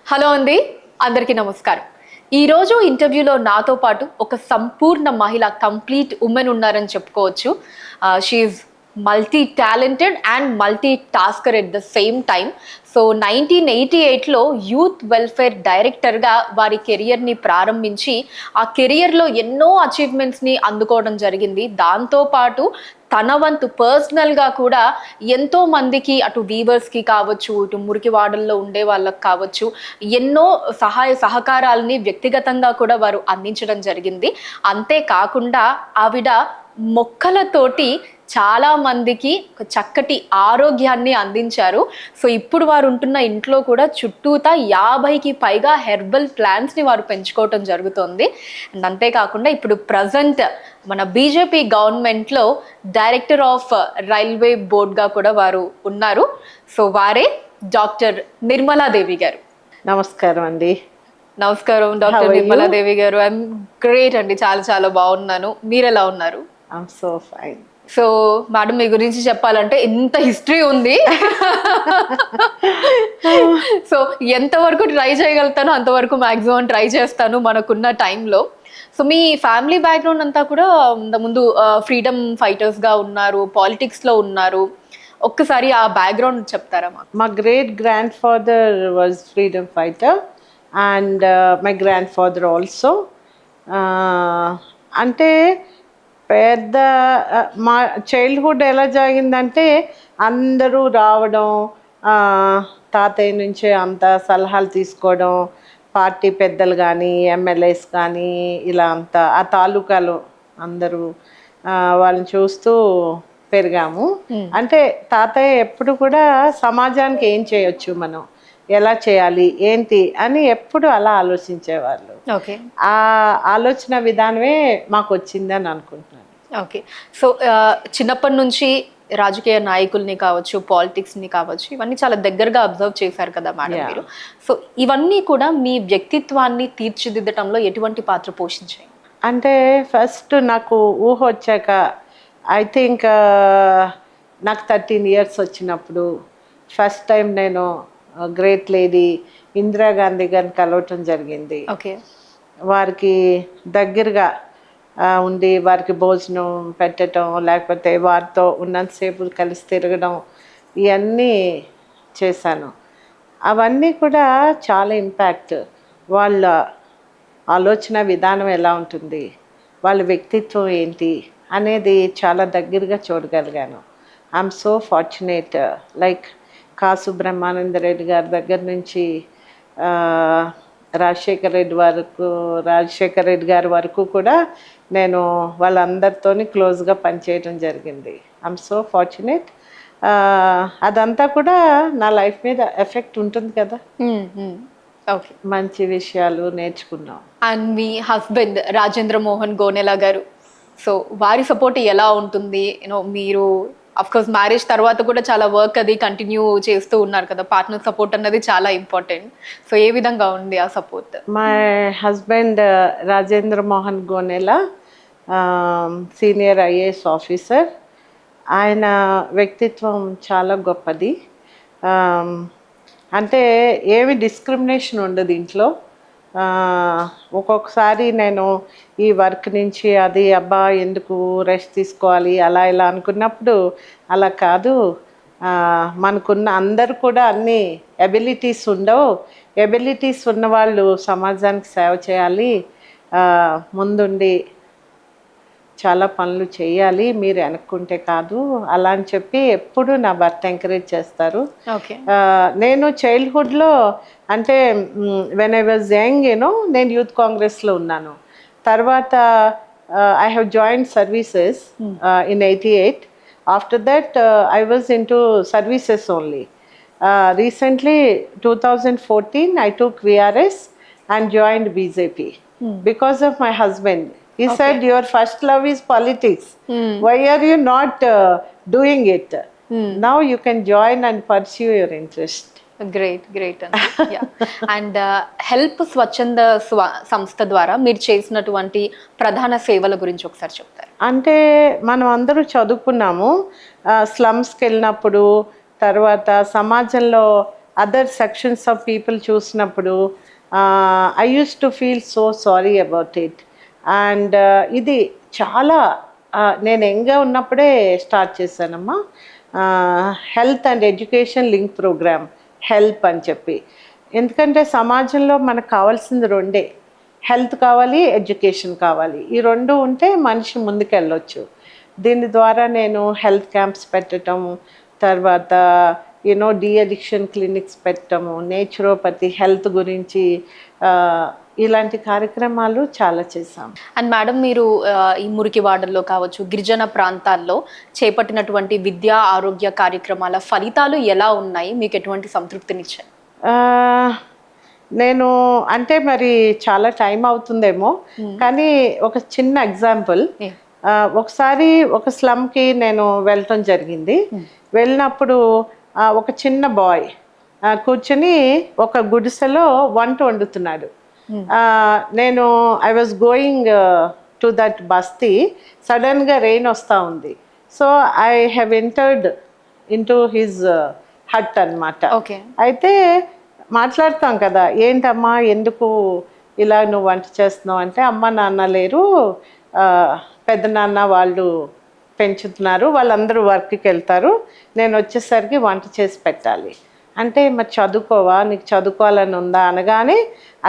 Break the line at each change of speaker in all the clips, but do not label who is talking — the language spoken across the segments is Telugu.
హలో అండి, అందరికీ నమస్కారం. ఈరోజు ఇంటర్వ్యూలో నాతో పాటు ఒక సంపూర్ణ మహిళ, కంప్లీట్ ఉమెన్ ఉన్నారని చెప్పుకోవచ్చు. She multi talented and multi tasker at the same time. So 1988లో యూత్ వెల్ఫేర్ డైరెక్టర్గా వారి కెరియర్ని ప్రారంభించి ఆ కెరియర్లో ఎన్నో అచీవ్మెంట్స్ని అందుకోవడం జరిగింది. దాంతోపాటు తన వంతు పర్సనల్గా కూడా ఎంతో మందికి, అటు వీవర్స్కి కావచ్చు, ఇటు మురికి వాడల్లో ఉండే వాళ్ళకి కావచ్చు, ఎన్నో సహాయ సహకారాలని వ్యక్తిగతంగా కూడా వారు అందించడం జరిగింది. అంతేకాకుండా ఆవిడ మొక్కలతోటి చాలా మందికి ఒక చక్కటి ఆరోగ్యాన్ని అందించారు. సో ఇప్పుడు వారు ఉంటున్న ఇంట్లో కూడా చుట్టూతా 50కి పైగా హెర్బల్ ప్లాంట్స్ని వారు పెంచుకోవటం జరుగుతుంది. అండ్ అంతేకాకుండా ఇప్పుడు ప్రజెంట్ మన బీజేపీ గవర్నమెంట్లో డైరెక్టర్ ఆఫ్ రైల్వే బోర్డ్గా కూడా వారు ఉన్నారు. సో వారే డాక్టర్ నిర్మలాదేవి గారు.
నమస్కారం అండి.
నమస్కారం డాక్టర్ నిర్మలాదేవి గారు. ఐఎమ్ గ్రేట్ అండి, చాలా చాలా బాగున్నాను. మీరు ఎలా ఉన్నారు?
I'm so fine.
So madam, మీ గురించి చెప్పాలంటే ఇంత హిస్టరీ ఉంది. సో ఎంతవరకు ట్రై చేయగలుగుతానో అంతవరకు మ్యాక్సిమం ట్రై చేస్తాను మనకున్న టైంలో. సో మీ ఫ్యామిలీ బ్యాక్గ్రౌండ్ అంతా కూడా ముందు ఫ్రీడమ్ ఫైటర్స్గా ఉన్నారు, పాలిటిక్స్లో ఉన్నారు. ఒక్కసారి ఆ బ్యాక్గ్రౌండ్ చెప్తారా మాకు?
మా great grand father was freedom fighter and my grand father also. అంటే పెద్ద మా చైల్డ్హుడ్ ఎలా జరిగిందంటే అందరూ రావడం, తాతయ్య నుంచే అంత సలహాలు తీసుకోవడం, పార్టీ పెద్దలు కానీ ఎమ్మెల్యేస్ కానీ ఇలా అంతా ఆ తాలూకాలో అందరూ వాళ్ళని చూస్తూ పెరిగాము. అంటే తాతయ్య ఎప్పుడు కూడా సమాజానికి ఏం చేయొచ్చు, మనం ఎలా చేయాలి, ఏంటి అని ఎప్పుడు అలా ఆలోచించేవాళ్ళు. ఆ ఆలోచన విధానమే మాకు వచ్చిందని అనుకుంటున్నాను.
ఓకే. సో చిన్నప్పటి నుంచి రాజకీయ నాయకుల్ని కావచ్చు, పాలిటిక్స్ని కావచ్చు, ఇవన్నీ చాలా దగ్గరగా అబ్జర్వ్ చేశారు కదా మేడం మీరు. సో ఇవన్నీ కూడా మీ వ్యక్తిత్వాన్ని తీర్చిదిద్దటంలో ఎటువంటి పాత్ర పోషించాయి?
అంటే ఫస్ట్ నాకు ఊహ వచ్చాక, ఐ థింక్ నాకు 13 years వచ్చినప్పుడు ఫస్ట్ టైం నేను గ్రేట్ లేడీ ఇందిరాగాంధీ గారిని కలవటం జరిగింది.
ఓకే.
వారికి దగ్గరగా ఉండి వారికి భోజనం పెట్టడం, లేకపోతే వారితో ఉన్నంతసేపు కలిసి తిరగడం, ఇవన్నీ చేశాను. అవన్నీ కూడా చాలా ఇంపాక్ట్. వాళ్ళ ఆలోచన విధానం ఎలా ఉంటుంది, వాళ్ళ వ్యక్తిత్వం ఏంటి అనేది చాలా దగ్గరగా చూడగలిగాను. I'm so fortunate. Like Kasu Brahmananda Reddy గారి దగ్గర నుంచి రాజశేఖర రెడ్డి గారి వరకు కూడా నేను వాళ్ళందరితోని క్లోజ్గా పనిచేయడం జరిగింది. I'm so fortunate. అదంతా కూడా నా లైఫ్ మీద ఎఫెక్ట్ ఉంటుంది కదా.
ఓకే,
మంచి విషయాలు నేర్చుకున్నాం.
అండ్ మీ హస్బెండ్ రాజేంద్ర మోహన్ గోనెలా గారు, సో వారి సపోర్ట్ ఎలా ఉంటుంది? మీరు అఫ్కోర్స్ మ్యారేజ్ తర్వాత కూడా చాలా వర్క్ అది కంటిన్యూ చేస్తూ ఉన్నారు కదా, పార్ట్నర్ సపోర్ట్ అన్నది చాలా ఇంపార్టెంట్. సో ఏ విధంగా ఉంది ఆ support?
My husband Rajendra Mohan Gonela senior IAS officer. ఆయన వ్యక్తిత్వం చాలా గొప్పది. అంటే ఏమి డిస్క్రిమినేషన్ ఉండదు ఇంట్లో. ఒక్కొక్కసారి నేను ఈ వర్క్ నుంచి అది అబ్బా ఎందుకు రెస్ట్ తీసుకోవాలి అలా ఇలా అనుకున్నప్పుడు, అలా కాదు, మనకున్న అందరు కూడా అన్ని ఎబిలిటీస్ ఉండవు. ఎబిలిటీస్ ఉన్నవాళ్ళు సమాజానికి సేవ చేయాలి, ముందుండి చాలా పనులు చేయాలి, మీరు వెనక్కుంటే కాదు అలా అని చెప్పి ఎప్పుడు నా భర్త ఎంకరేజ్ చేస్తారు. నేను చైల్డ్హుడ్లో అంటే వెన్ ఐ వాజ్ యంగ్ నేను యూత్ కాంగ్రెస్లో ఉన్నాను. తర్వాత I have joined services in 88. After that I was into services only. Recently 2014 I took VRS and joined BJP because of my husband. He said your first love is politics. Why are you not doing it? Now you can join and pursue your interest.
Great అండి. అండ్ హెల్ప్ స్వచ్ఛంద సంస్థ ద్వారా మీరు చేసినటువంటి ప్రధాన సేవల గురించి ఒకసారి చెప్తారు?
అంటే మనం అందరూ చదువుకున్నాము, స్లమ్స్కి వెళ్ళినప్పుడు, తర్వాత సమాజంలో అదర్ సెక్షన్స్ ఆఫ్ పీపుల్ చూసినప్పుడు I use to feel so sorry about it. And ఇది చాలా నేను యంగ్గా ఉన్నప్పుడే స్టార్ట్ చేశానమ్మా, health and education link programme, help అని చెప్పి. ఎందుకంటే సమాజంలో మనకు కావాల్సింది రెండే, హెల్త్ కావాలి, ఎడ్యుకేషన్ కావాలి. ఈ రెండు ఉంటే మనిషి ముందుకెళ్ళొచ్చు. దీని ద్వారా నేను హెల్త్ క్యాంప్స్ పెట్టడం, తర్వాత డి అడిక్షన్ క్లినిక్స్ పెట్టడము, నేచురోపతి, హెల్త్ గురించి ఇలాంటి కార్యక్రమాలు చాలా చేశాం.
అండ్ మేడం, మీరు ఈ మురికి వాడల్లో కావచ్చు, గిరిజన ప్రాంతాల్లో చేపట్టినటువంటి విద్యా ఆరోగ్య కార్యక్రమాల ఫలితాలు ఎలా ఉన్నాయి? మీకు ఎటువంటి సంతృప్తినిచ్చాయి?
నేను అంటే మరి చాలా టైం అవుతుందేమో, కానీ ఒక చిన్న ఎగ్జాంపుల్. ఒకసారి ఒక స్లమ్కి నేను వెళ్ళటం జరిగింది. వెళ్ళినప్పుడు ఒక చిన్న బాయ్ కూర్చొని ఒక గుడిసెలో వంట వండుతున్నాడు. నేను I was going to that basti. సడన్గా రెయిన్ వస్తూ ఉంది. So I have entered into his hut అనమాట. అయితే మాట్లాడతాం కదా, ఏంటమ్మా ఎందుకు ఇలా నువ్వు వంట చేస్తున్నావు అంటే, అమ్మ నాన్న లేరు, పెద్ద నాన్న వాళ్ళు పెంచుతున్నారు, వాళ్ళందరూ వర్క్కి వెళ్తారు, నేను వచ్చేసరికి వంట చేసి పెట్టాలి అంటే, మరి చదువుకోవా, నీకు చదువుకోవాలని ఉందా అనగానే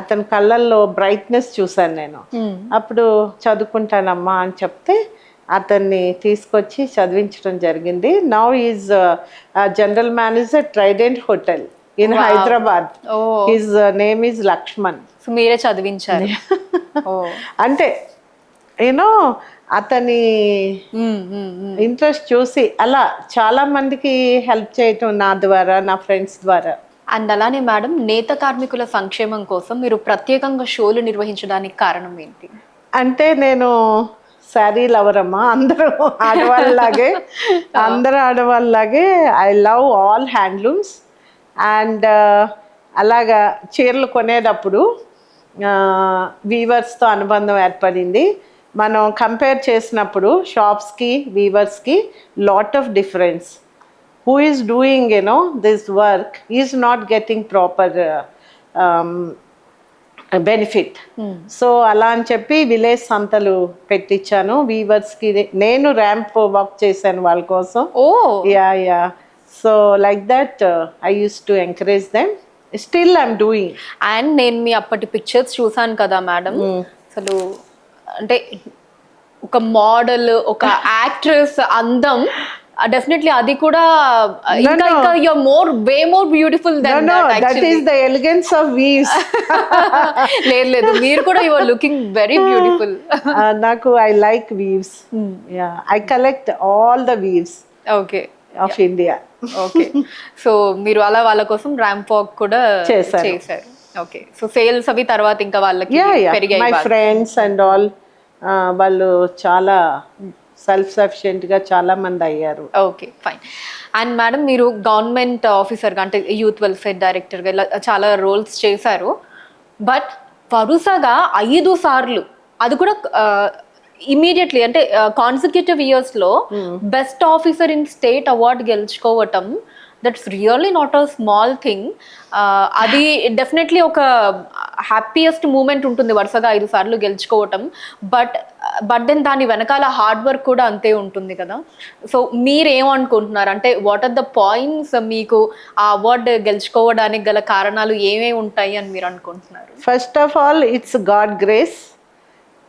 అతని కళ్ళల్లో బ్రైట్నెస్ చూశాను నేను. అప్పుడు చదువుకుంటానమ్మా అని చెప్తే అతన్ని తీసుకొచ్చి చదివించడం జరిగింది. Now is general manager Trident hotel in Hyderabad. His name is Lakshman.
మీరే చదివించారు
అంటే అతని ఇంట్రెస్ట్ చూసి అలా చాలా మందికి హెల్ప్ చేయటం నా ద్వారా, నా ఫ్రెండ్స్ ద్వారా.
అండ్ అలానే మేడం, నేత కార్మికుల సంక్షేమం కోసం మీరు ప్రత్యేకంగా షోలు నిర్వహించడానికి కారణం ఏంటి?
అంటే నేను శారీ లవర్ అమ్మా, అందరూ ఆడవాళ్ళలాగే I love all handlooms. And అలాగా చీరలు కొనేటప్పుడు వీవర్స్తో అనుబంధం ఏర్పడింది. మనం కంపేర్ చేసినప్పుడు షాప్స్కి, వీవర్స్కి lot of difference. Who is doing this work is not getting proper benefit. So అలా అని చెప్పి విలేజ్ సంతలు పెట్టించాను వీవర్స్కి. నేను ర్యాంప్ వాక్ చేశాను వాళ్ళ కోసం. Yeah so like that I use to encourage them. Still I'm doing.
And నేను మీ అప్పటి పిక్చర్స్ చూసాను కదా మేడం, అసలు అంటే ఒక మోడల్, ఒక యాక్ట్రెస్ అందం, డెఫినెట్లీ అది కూడా ఇంకా way more beautiful than
that is the elegance of weaves.
లేదు, మీరు కూడా you are looking very beautiful.
నాకు I like weaves. Yeah, I collect all the weaves of India.
Okay, so మీరు అలా వాళ్ళ కోసం ర్యాంప్ వాక్ కూడా చేశారు. ఓకే, సో సేల్స్ అవి తర్వాత ఇంకా వాళ్ళకి పెరిగాయి.
మై ఫ్రెండ్స్ అండ్ ఆల్ వాళ్ళు చాలా సెల్ఫ్ సఫిషియెంట్గా చాలా మంది అయ్యారు.
Okay, fine. అండ్ మేడం, మీరు గవర్నమెంట్ ఆఫీసర్గా అంటే యూత్ వెల్ఫేర్ డైరెక్టర్గా ఇలా చాలా రోల్స్ చేశారు. బట్ వరుసగా 5 సార్లు, అది కూడా ఇమీడియట్లీ అంటే కాన్సిక్యూటివ్ ఇయర్స్లో best officer in state award గెలుచుకోవటం, that's really not a small thing. అది డెఫినెట్లీ ఒక హ్యాపీయెస్ట్ మూమెంట్ ఉంటుంది వరుసగా 5 సార్లు గెలుచుకోవటం. బట్ దెన్ దాని వెనకాల హార్డ్ వర్క్ కూడా అంతే ఉంటుంది కదా. సో మీరేమనుకుంటున్నారు అంటే, వాట్ ఆర్ ద పాయింట్స్, మీకు ఆ అవార్డు గెలుచుకోవడానికి గల కారణాలు ఏమేమి ఉంటాయి అని మీరు అనుకుంటున్నారు?
First of all, it's God grace.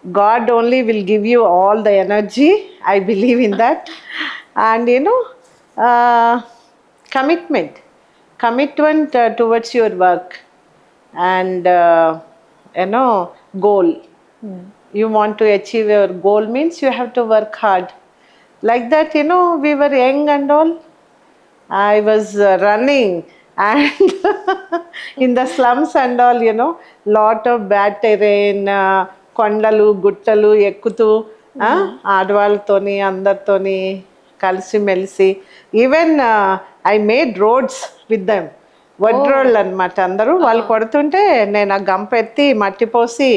God only will give you all the energy. I believe in that. And commitment towards your work and goal. You want to achieve your goal means you have to work hard. Like that, we were young and all. I was running and in the slums and all, lot of bad terrain, కొండలు గుట్టలు ఎక్కుతూ ఆడవాళ్ళతోని అందరితోని కలిసిమెలిసి, even I made roads with them. వడ్రోళ్ళు అనమాట అందరూ. వాళ్ళు కొడుతుంటే నేను ఆ గంప ఎత్తి మట్టి పోసి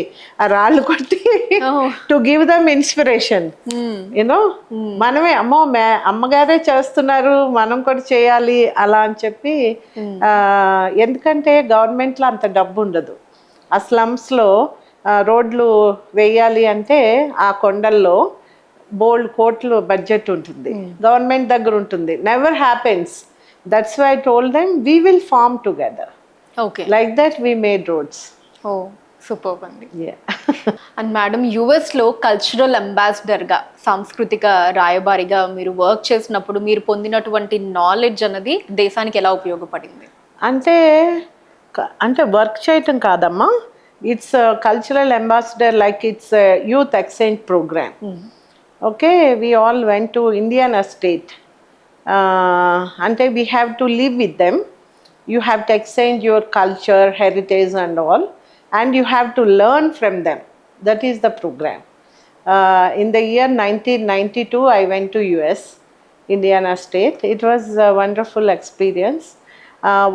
ఆ రాళ్ళు కొట్టి to give them inspiration. You know మనమే అమ్మగారే చేస్తున్నారు, మనం కూడా చేయాలి అలా అని చెప్పి. ఎందుకంటే గవర్నమెంట్లో అంత డబ్బు ఉండదు. ఆ స్లమ్స్లో రోడ్లు వేయాలి అంటే ఆ కొండల్లో బోల్డ్ కోట్లు బడ్జెట్ ఉంటుంది, గవర్నమెంట్ దగ్గర ఉంటుంది. Never happens. That's why I told them we will form together.
Okay,
like that we made roads.
Oh super అండి. అండ్ మేడం, యుఎస్లో కల్చరల్ అంబాసిడర్గా, సాంస్కృతిక రాయబారిగా మీరు వర్క్ చేసినప్పుడు మీరు పొందినటువంటి నాలెడ్జ్ అన్నది దేశానికి ఎలా ఉపయోగపడింది?
అంటే వర్క్ చేయటం కాదమ్మా, it's cultural ambassador, like it's youth exchange programme. Okay, we all went to Indiana State. Ante we have to live with them. You have to exchange your culture, heritage and all, and you have to learn from them. That is the program. In the year 1992, I went to US, Indiana State. It was a wonderful experience.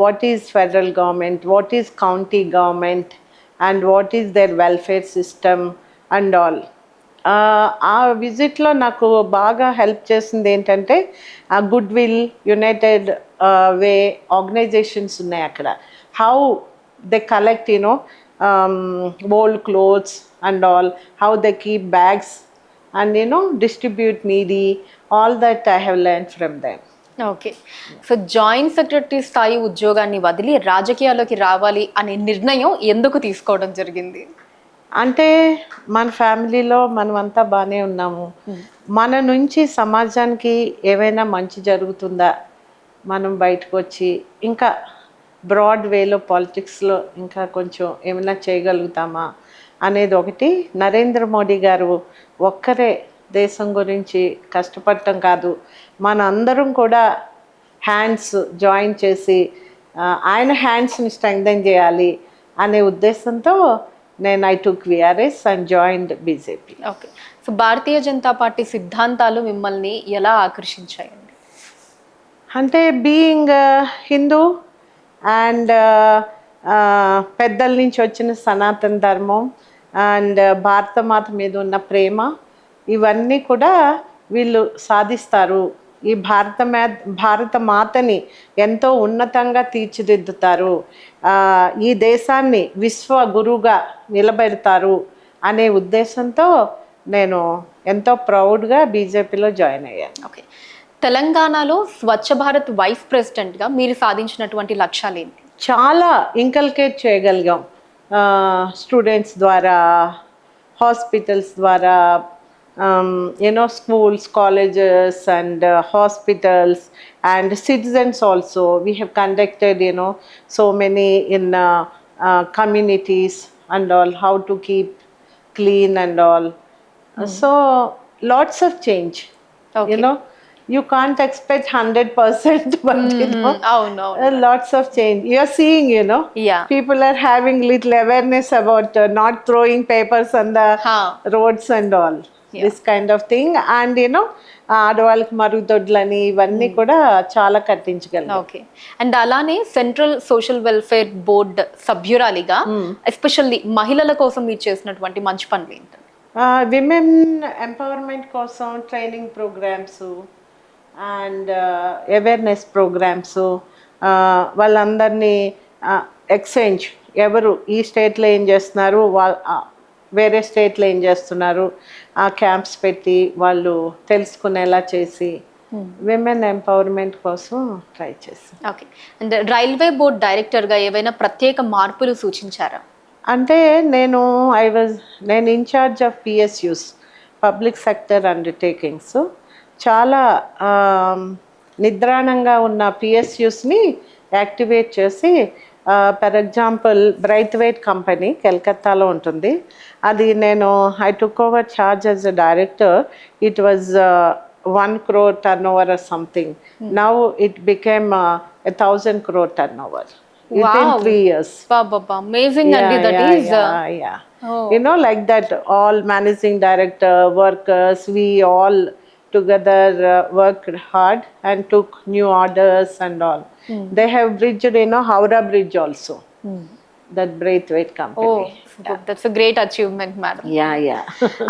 What is federal government, what is county government, and what is their welfare system and all. ఆ విజిట్లో నాకు బాగా హెల్ప్ చేసింది ఏంటంటే ఆ good will, United Way organisations ఉన్నాయి అక్కడ. How they collect old clothes and all, how they keep bags and distribute needy, all that I have learn from them.
Okay, so joint secretary స్థాయి ఉద్యోగాన్ని వదిలి రాజకీయాల్లోకి రావాలి అనే నిర్ణయం ఎందుకు తీసుకోవడం జరిగింది?
అంటే మన ఫ్యామిలీలో మనమంతా బాగానే ఉన్నాము, మన నుంచి సమాజానికి ఏమైనా మంచి జరుగుతుందా, మనం బయటకు వచ్చి ఇంకా బ్రాడ్ వేలో పాలిటిక్స్లో ఇంకా కొంచెం ఏమైనా చేయగలుగుతామా అనేది ఒకటి. నరేంద్ర మోడీ గారు ఒక్కరే దేశం గురించి కష్టపడటం కాదు, మన అందరం కూడా హ్యాండ్స్ జాయిన్ చేసి ఆయన హ్యాండ్స్ని స్ట్రెంగ్థెన్ చేయాలి అనే ఉద్దేశంతో నేను I took VRS and joined BJP.
Okay, so Bharatiya Janata party సిద్ధాంతాలు మిమ్మల్ని ఎలా ఆకర్షించాయండి?
అంటే బీయింగ్ హిందూ అండ్ పెద్దల నుంచి వచ్చిన సనాతన ధర్మం అండ్ భారతమాత మీద ఉన్న ప్రేమ, ఇవన్నీ కూడా వీళ్ళు సాధిస్తారు. ఈ భారత మాతని ఎంతో ఉన్నతంగా తీర్చిదిద్దుతారు, ఈ దేశాన్ని విశ్వ గురువుగా నిలబెడతారు అనే ఉద్దేశంతో నేను ఎంతో ప్రౌడ్గా బీజేపీలో జాయిన్ అయ్యాను.
ఓకే, తెలంగాణలో స్వచ్ఛ భారత్ వైస్ ప్రెసిడెంట్గా మీరు సాధించినటువంటి లక్ష్యాలు ఏంటి?
చాలా ఇంకల్కేట్ చేయగలిగాం. స్టూడెంట్స్ ద్వారా, హాస్పిటల్స్ ద్వారా, schools, colleges and hospitals and citizens also. We have conducted so many in communities and all, how to keep clean and all. So lots of change.
Okay.
You can't expect 100%, but lots of change. You are seeing,
Yeah.
people are having little awareness about not throwing papers on the roads and all. This kind of thing. And ఆడవాళ్ళకి మరుగుదొడ్లని ఇవన్నీ కూడా చాలా కట్టించగలరు.
ఓకే, అండ్ అలానే సెంట్రల్ సోషల్ వెల్ఫేర్ బోర్డ్ సభ్యురాలిగా ఎస్పెషల్లీ మహిళల కోసం మీరు చేసినటువంటి మంచి పనులు ఏంటంటే?
విమెన్ ఎంపవర్మెంట్ కోసం training programmes and awareness programmes, వాళ్ళందరినీ ఎక్స్చేంజ్, ఎవరు ఈ స్టేట్లో ఏం చేస్తున్నారు, వేరే స్టేట్లో ఏం చేస్తున్నారు, ఆ క్యాంప్స్ పెట్టి వాళ్ళు తెలుసుకునేలా చేసి విమెన్ ఎంపవర్మెంట్ కోసం ట్రై చేస్తాం.
ఓకే, అండ్ రైల్వే బోర్డ్ డైరెక్టర్గా ఏవైనా ప్రత్యేక మార్పులు సూచించారా?
అంటే నేను incharge of PSUs, public sector undertakings. చాలా నిద్రాణంగా ఉన్న పిఎస్యూస్ని యాక్టివేట్ చేసి, for example Braithwaite company కలకత్తాలో ఉంటుంది, అది నేను I took over charge as a director. It was 1 crore turnover or something. Now it became 1,000 crore turnover within 3 years.
Amazing. That is
like that, all managing director, workers, we all together, worked hard and took new orders and all. They have bridged, Howrah Bridge also. That Braithwaite
oh
company.
That's great achievement madam.
Yeah.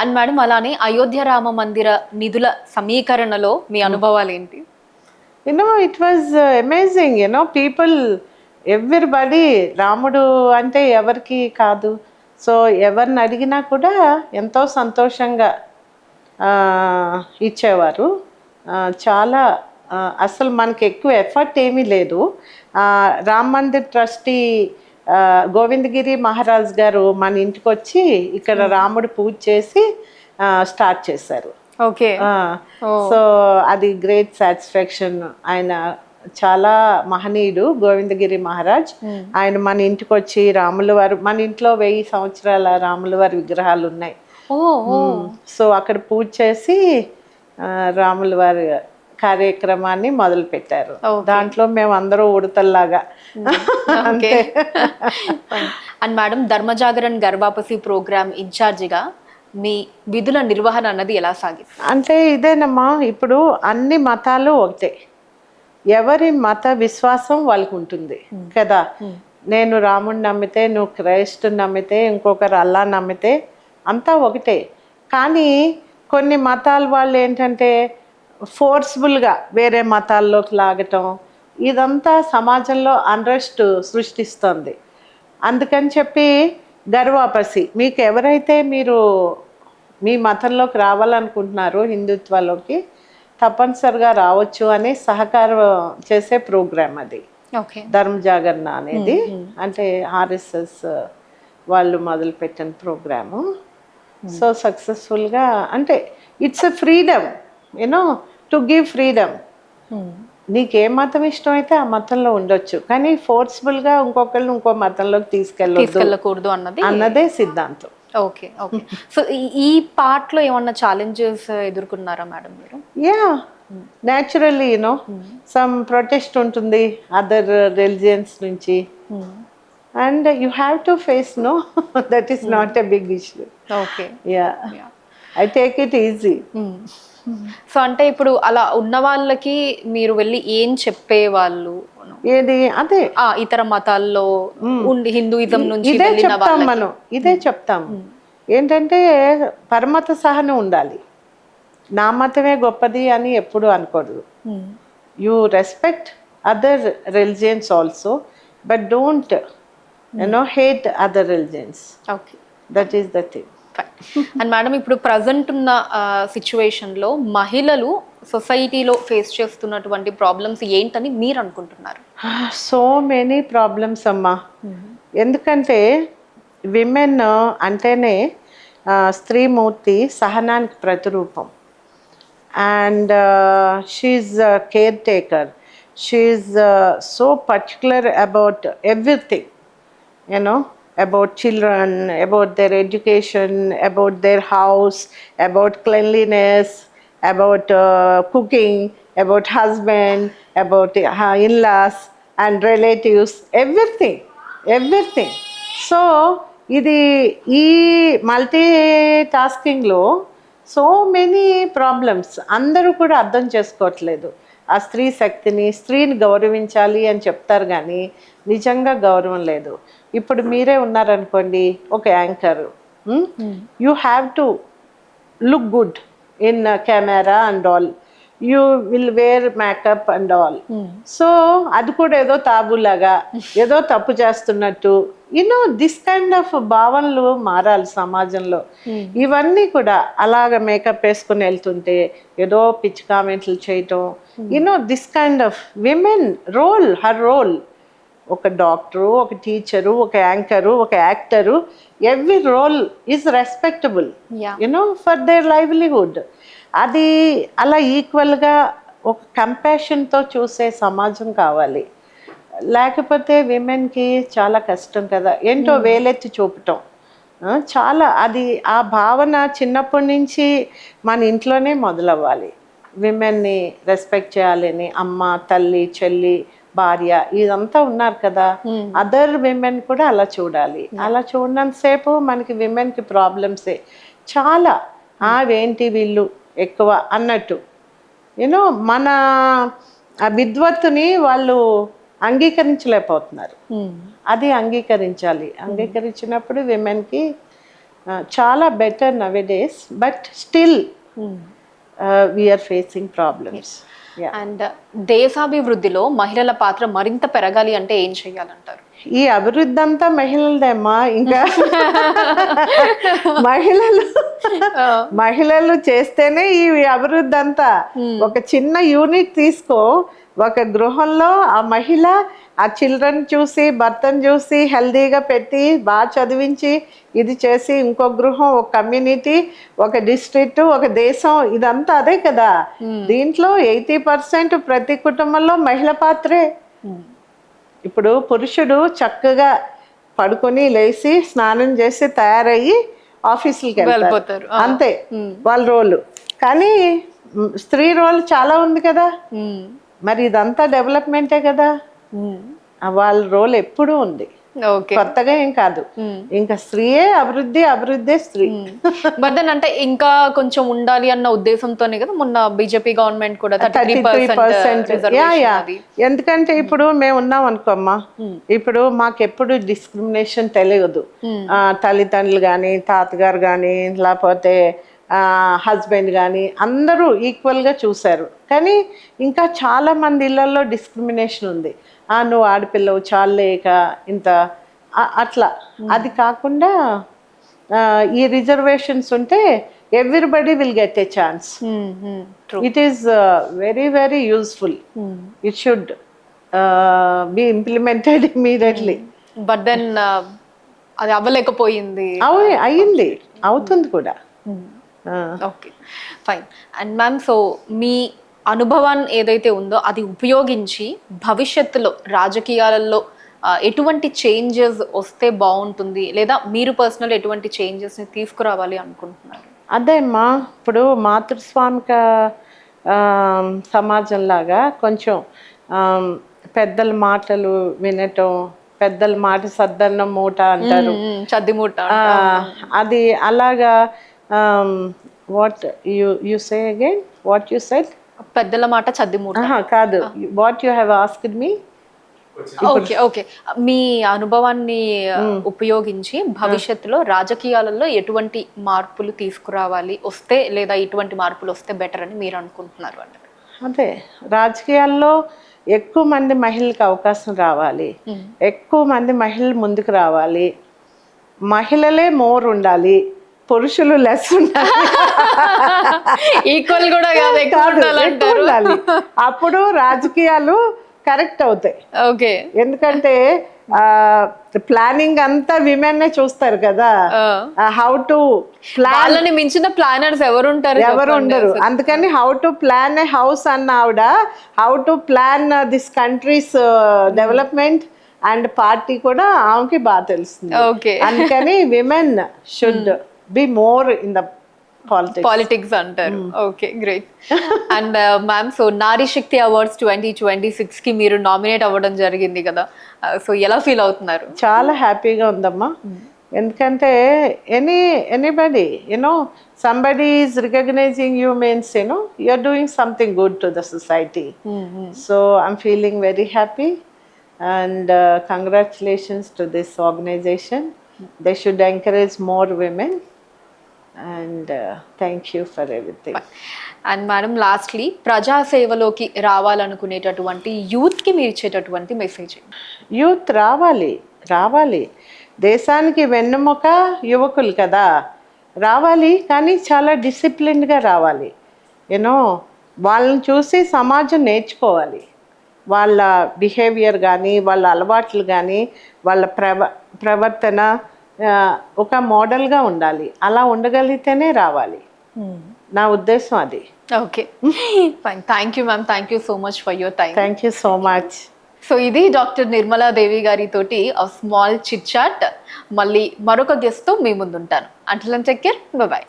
And madam అలానే అయోధ్య రామ మందిర నిధుల సమీకరణలో మీ అనుభవాలు ఏంటి?
It was amazing, people, everybody, రాముడు అంటే ఎవరికి కాదు. సో ఎవరిని అడిగినా కూడా ఎంతో సంతోషంగా ఇచ్చేవారు. చాలా అసలు మనకి ఎక్కువ ఎఫర్ట్ ఏమీ లేదు. రామ్ మందిర్ ట్రస్టీ గోవిందగిరి మహారాజ్ గారు మన ఇంటికి వచ్చి ఇక్కడ రాముడు పూజ చేసి స్టార్ట్ చేశారు.
ఓకే.
సో అది గ్రేట్ సాటిస్ఫాక్షన్. ఆయన చాలా మహనీయుడు గోవిందగిరి మహారాజ్. ఆయన మన ఇంటికి వచ్చి రాముల వారు, మన ఇంట్లో 1000 సంవత్సరాల రాముల వారి విగ్రహాలు ఉన్నాయి. సో అక్కడ పూజ చేసి రాముల వారి కార్యక్రమాన్ని మొదలు పెట్టారు. దాంట్లో మేము అందరూ ఉడతల్లాగా.
అంతే. అండ్ మేడం, ధర్మజాగరణ్ గర్వాపసి ప్రోగ్రామ్ ఇన్ఛార్జిగా మీ విధుల నిర్వహణ అన్నది ఎలా సాగింది?
అంటే ఇదేనమ్మా, ఇప్పుడు అన్ని మతాలు ఒకటే, ఎవరి మత విశ్వాసం వాళ్ళకు ఉంటుంది కదా. నేను రాముడిని నమ్మితే, నువ్వు క్రైస్తుని నమ్మితే, ఇంకొకరు అల్లా నమ్మితే అంతా ఒకటే. కానీ కొన్ని మతాల వాళ్ళు ఏంటంటే ఫోర్స్ఫుల్గా వేరే మతాల్లోకి లాగటం, ఇదంతా సమాజంలో అన్రెస్ట్ సృష్టిస్తుంది. అందుకని చెప్పి గర్వాపసి, మీకు ఎవరైతే మీరు మీ మతంలోకి రావాలనుకుంటున్నారో హిందుత్వలోకి, తప్పనిసరిగా రావచ్చు అని సహకారం చేసే ప్రోగ్రామ్ అది. ధర్మజాగరణ అనేది అంటే ఆర్ఎస్ఎస్ వాళ్ళు మొదలుపెట్టిన ప్రోగ్రాము. సో సక్సెస్ఫుల్గా, అంటే it's a freedom, to give freedom. నీకు ఏ మతం ఇష్టం అయితే ఆ మతంలో ఉండొచ్చు, కానీ ఫోర్స్ఫుల్గా ఇంకొకరిని ఇంకో మతంలోకి తీసుకెళ్ళకూడదు అన్నదే సిద్ధాంతం.
ఓకే. సో ఈ పార్ట్ లో ఏమన్నా ఛాలెంజెస్ ఎదుర్కొన్నారా మేడం మీరు?
న్యాచురల్లీ సమ్ ప్రొటెస్ట్ ఉంటుంది అదర్ రిలిజియన్స్ నుంచి, and you have to face, that is not a big issue.
Okay.
I take it easy.
So అంటే ఇప్పుడు అలా ఉన్న వాళ్ళకి మీరు వెళ్ళి ఏం చెప్పేవాళ్ళు?
ఏది అదే
ఇతర మతాల్లో ఉండి హిందూయిజం నుంచి
ఇదే చెప్తాం ఏంటంటే పరమత సహనం ఉండాలి. నా మతమే గొప్పది అని ఎప్పుడు అనకూడదు. You respect other religions also, but don't hate other religions. That is the thing.
And madam, ఇప్పుడు ప్రజెంట్ ఉన్న సిచ్యువేషన్లో మహిళలు సొసైటీలో ఫేస్ చేస్తున్నటువంటి ప్రాబ్లమ్స్ ఏంటని మీరు అనుకుంటున్నారు?
సో మెనీ ప్రాబ్లమ్స్ అమ్మా. ఎందుకంటే విమెన్ అంటేనే స్త్రీమూర్తి, సహనానికి ప్రతిరూపం. And she's caretaker, she's so particular about everything, about children, about their education, about their house, about cleanliness, about cooking, about husband, about in-laws and relatives, everything. So ఇది ఈ మల్టీ టాస్కింగ్లో సో మెనీ ప్రాబ్లమ్స్ అందరూ కూడా అర్థం చేసుకోవట్లేదు. ఆ స్త్రీ శక్తిని, స్త్రీని గౌరవించాలి అని చెప్తారు కానీ నిజంగా గౌరవం లేదు. ఇప్పుడు మీరే ఉన్నారనుకోండి ఒక anchor, you have to look good in camera and all, you will wear makeup and all. So అది కూడా ఏదో తాబులాగా, ఏదో తప్పు చేస్తున్నట్టు, దిస్ కైండ్ ఆఫ్ భావనలు మారాలి సమాజంలో. ఇవన్నీ కూడా అలాగ మేకప్ వేసుకుని వెళ్తుంటే ఏదో పిచ్చి కామెంట్లు చేయటం, this kind of women role, her role. ఒక డాక్టరు, ఒక టీచరు, ఒక యాంకరు, ఒక actor, every role is respectable for their livelihood. అది అలా ఈక్వల్గా ఒక కంపాషన్తో చూసే సమాజం కావాలి. లేకపోతే విమెన్కి చాలా కష్టం కదా, ఏంటో వేలెత్తి చూపటం చాలా. అది ఆ భావన చిన్నప్పటి నుంచి మన ఇంట్లోనే మొదలవ్వాలి. విమెన్ని రెస్పెక్ట్ చేయాలని, అమ్మ, తల్లి, చెల్లి, భార్య ఇదంతా ఉన్నారు కదా, అదర్ విమెన్ కూడా అలా చూడాలి. అలా చూడనంతసేపు మనకి విమెన్కి ప్రాబ్లమ్సే చాలా. అవేంటి వీళ్ళు ఎక్కువ అన్నట్టు యూనో మన ఆ విద్వత్తుని వాళ్ళు అంగీకరించలేకపోతున్నారు. అది అంగీకరించాలి. అంగీకరించినప్పుడు విమెన్కి చాలా better nowadays, but still we are facing problems.
And దేశాభివృద్ధిలో మహిళల పాత్ర మరింత పెరగాలి అంటే ఏం చెయ్యాలంటారు?
ఈ అభివృద్ధి అంతా మహిళలదేమ్మా. ఇంకా మహిళలు చేస్తేనే ఈ అభివృద్ధి అంతా. ఒక చిన్న యూనిట్ తీసుకో, ఒక గృహంలో ఆ మహిళ ఆ చిల్డ్రన్ చూసి, భర్తను చూసి హెల్దీగా పెట్టి బాగా చదివించి ఇది చేసి, ఇంకో గృహం, ఒక కమ్యూనిటీ, ఒక డిస్ట్రిక్ట్, ఒక దేశం, ఇదంతా అదే కదా. దీంట్లో 80% ప్రతి కుటుంబంలో మహిళ పాత్రే. ఇప్పుడు పురుషుడు చక్కగా పడుకొని లేచి స్నానం చేసి తయారయ్యి ఆఫీసులకి వెళ్ళిపోతారు, అంతే వాళ్ళ రోలు. కానీ స్త్రీ రోల్ చాలా ఉంది కదా. మరి ఇదంతా డెవలప్మెంటే కదా. వాళ్ళ రోల్ ఎప్పుడూ ఉంది, కొత్తగా ఏం కాదు. ఇంకా స్త్రీయే అభివృద్ధి, అభివృద్ధి స్త్రీ.
బట్ దెన్ అంటే ఇంకా కొంచెం ఉండాలి అన్న ఉద్దేశంతోనే కదా మొన్న బీజేపీ గవర్నమెంట్ కూడా
33%. ఎందుకంటే ఇప్పుడు మేము ఉన్నాం అనుకోమ్మా, ఇప్పుడు మాకెప్పుడు డిస్క్రిమినేషన్ తెలియదు. తల్లిదండ్రులు కానీ, తాతగారు కానీ, లేకపోతే హస్బెండ్ కానీ అందరూ ఈక్వల్గా చూశారు. కానీ ఇంకా చాలా మంది ఇళ్లలో డిస్క్రిమినేషన్ ఉంది. నువ్వు ఆడపిల్లవు చాలేక ఇంత అట్లా. అది కాకుండా ఈ రిజర్వేషన్స్ ఉంటే everybody will get a chance. It is very very useful. It should be implemented immediately.
But then అది అవ్వలేకపోయింది.
అయ్యింది, అవుతుంది కూడా.
Okay, fine. And ma'am, so మీ అనుభవాన్ని ఏదైతే ఉందో అది ఉపయోగించి భవిష్యత్తులో రాజకీయాలలో ఎటువంటి చేంజెస్ వస్తే బాగుంటుంది, లేదా మీరు పర్సనల్ ఎటువంటి చేంజెస్ని తీసుకురావాలి అనుకుంటున్నారు?
అదే అమ్మా, ఇప్పుడు మాతృస్వామిక సమాజంలాగా కొంచెం పెద్దల మాటలు వినటం, పెద్దల మాట సద్దన్నం మూట అంటారు,
చద్ది మూట,
అది అలాగా. What you say again, what you said?
పెద్దల మాట చద్ది మూట
కాదు, what you have asked me.
Okay, మీ అనుభవాన్ని ఉపయోగించి భవిష్యత్తులో రాజకీయాలలో ఎటువంటి మార్పులు తీసుకురావాలి వస్తే, లేదా ఇటువంటి మార్పులు వస్తే బెటర్ అని మీరు అనుకుంటున్నారు? అంటే
అదే, రాజకీయాల్లో ఎక్కువ మంది మహిళలకు అవకాశం రావాలి, ఎక్కువ మంది మహిళలు ముందుకు రావాలి, మహిళలే మోర్ ఉండాలి, పురుషులు లెస్ ఉండాలి.
ఈక్వల్ కూడా ఉండాలి.
అప్పుడు రాజకీయాలు కరెక్ట్ అవుతాయి.
ఓకే,
ఎందుకంటే ప్లానింగ్ అంతా విమెన్నే చూస్తారు కదా. హౌ టు ప్లాన్,
మించిన ప్లానర్స్ ఎవరు
ఉండరు. అందుకని how to plan a house అన్న ఆవిడ, how to plan this country's development and party కూడా ఆమెకి బాగా తెలుస్తుంది. అందుకని women should be more in the
politics అంటారు. Okay, great. And ma'am, so Nari Shakti awards 2026 కి మీరు నామినేట్ అవ్వడం జరిగింది కదా, సో ఎలా ఫీల్ అవుతున్నారు?
చాలా హ్యాపీగా ఉందమ్మా. ఎందుకంటే anybody somebody is recognizing you means you're doing something good to the society. So I'm feeling very happy, and congratulations to this organization. They should encourage more women, and thank you for everything.
And madam, lastly ప్రజాసేవలోకి రావాలనుకునేటటువంటి యూత్కి మీరు ఇచ్చేటటువంటి మెసేజ్?
యూత్ రావాలి, దేశానికి వెన్నెముక యువకులు కదా, రావాలి. కానీ చాలా డిసిప్లిన్డ్గా రావాలి. వాళ్ళని చూసి సమాజం నేర్చుకోవాలి. వాళ్ళ బిహేవియర్ కానీ, వాళ్ళ అలవాట్లు కానీ, వాళ్ళ ప్రవర్తన ఒక మోడల్గా ఉండాలి. అలా ఉండగలిగితేనే రావాలి. నా ఉద్దేశం అది.
Okay, fine. Thank you ma'am, thank you so much for your time.
Thank you so much.
So ఇది డాక్టర్ నిర్మలా దేవి గారితోటి స్మాల్ చిట్ చాట్. మళ్ళీ మరొక గెస్ట్తో మీ ముందుంటాను. Until then take care, bye bye.